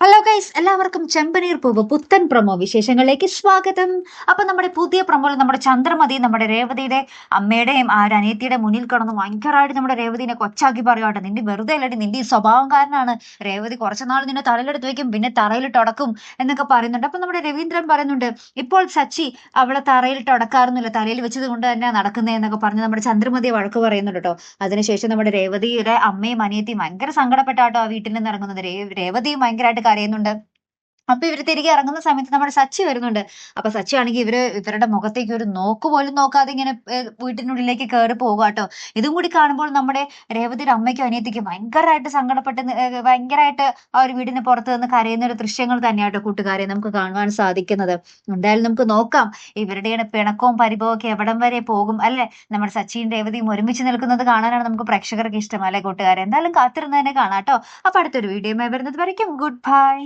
Hello guys, എല്ലാവർക്കും ചെമ്പനീർ പൂവ് പുത്തൻ പ്രൊമോ വിശേഷങ്ങളിലേക്ക് സ്വാഗതം. അപ്പൊ നമ്മുടെ പുതിയ പ്രൊമോയിൽ നമ്മുടെ ചന്ദ്രമതി നമ്മുടെ രേവതിയുടെ അമ്മയുടെയും ആ ഒരു അനിയത്തിയുടെ മുന്നിൽ കിടന്ന് ഭയങ്കരമായിട്ട് നമ്മുടെ രേവതിനെ കൊച്ചാക്കി പറയുവാട്ടെ, നിന്റെ വെറുതെ അല്ലടി, നിന്റെ ഈ സ്വഭാവം കാരനാണ് രേവതി കുറച്ചുനാൾ നിന്നെ തലയിലെടുത്ത് വെക്കും, പിന്നെ തറയിലിട്ട് ഉടക്കും എന്നൊക്കെ പറയുന്നുണ്ട്. അപ്പൊ നമ്മുടെ രവീന്ദ്രൻ പറയുന്നുണ്ട്, ഇപ്പോൾ സച്ചി അവളെ തറയിലിട്ട് ഉടക്കാറൊന്നുമില്ല, തലയിൽ വെച്ചത് കൊണ്ട് തന്നെ നടക്കുന്നേ എന്നൊക്കെ പറഞ്ഞ് നമ്മുടെ ചന്ദ്രമതിയെ വഴക്ക് പറയുന്നുണ്ട് കേട്ടോ. അതിനുശേഷം നമ്മുടെ രേവതിയുടെ അമ്മയും അനിയത്തിയും ഭയങ്കര സങ്കടപ്പെട്ടാട്ടോ ആ വീട്ടിൽ നിന്ന് ഇറങ്ങുന്നത്. രേവതിയും ഭയങ്കരമായിട്ട് കരയുന്നുണ്ട്. അപ്പൊ ഇവര് തിരികെ ഇറങ്ങുന്ന സമയത്ത് നമ്മുടെ സച്ചി വരുന്നുണ്ട്. അപ്പൊ സച്ചി ആണെങ്കിൽ ഇവരുടെ മുഖത്തേക്ക് ഒരു നോക്ക് പോലും നോക്കാതെ ഇങ്ങനെ വീട്ടിനുള്ളിലേക്ക് കയറി പോകാട്ടോ. ഇതും കൂടി കാണുമ്പോൾ നമ്മുടെ രേവതിയുടെ അമ്മയ്ക്കും അനിയത്തിക്കും ഭയങ്കരമായിട്ട് സങ്കടപ്പെട്ട് ഭയങ്കരമായിട്ട് ആ ഒരു വീടിന് പുറത്ത് നിന്ന് കരയുന്ന ഒരു ദൃശ്യങ്ങൾ തന്നെയാട്ടോ കൂട്ടുകാരെ നമുക്ക് കാണുവാൻ സാധിക്കുന്നത്. എന്തായാലും നമുക്ക് നോക്കാം ഇവരുടെ പിണക്കവും പരിഭവവും ഒക്കെ എവിടം വരെ പോകും അല്ലെ. നമ്മുടെ സച്ചിയും രേവതിയും ഒരുമിച്ച് നിൽക്കുന്നത് കാണാനാണ് നമുക്ക് പ്രേക്ഷകർക്ക് ഇഷ്ടം അല്ലെ കൂട്ടുകാരെ. എന്തായാലും കാത്തിരുന്ന് തന്നെ കാണാട്ടോ. അപ്പൊ അടുത്തൊരു വീഡിയോ വരുന്നത് വരയ്ക്കും ഗുഡ് ബൈ.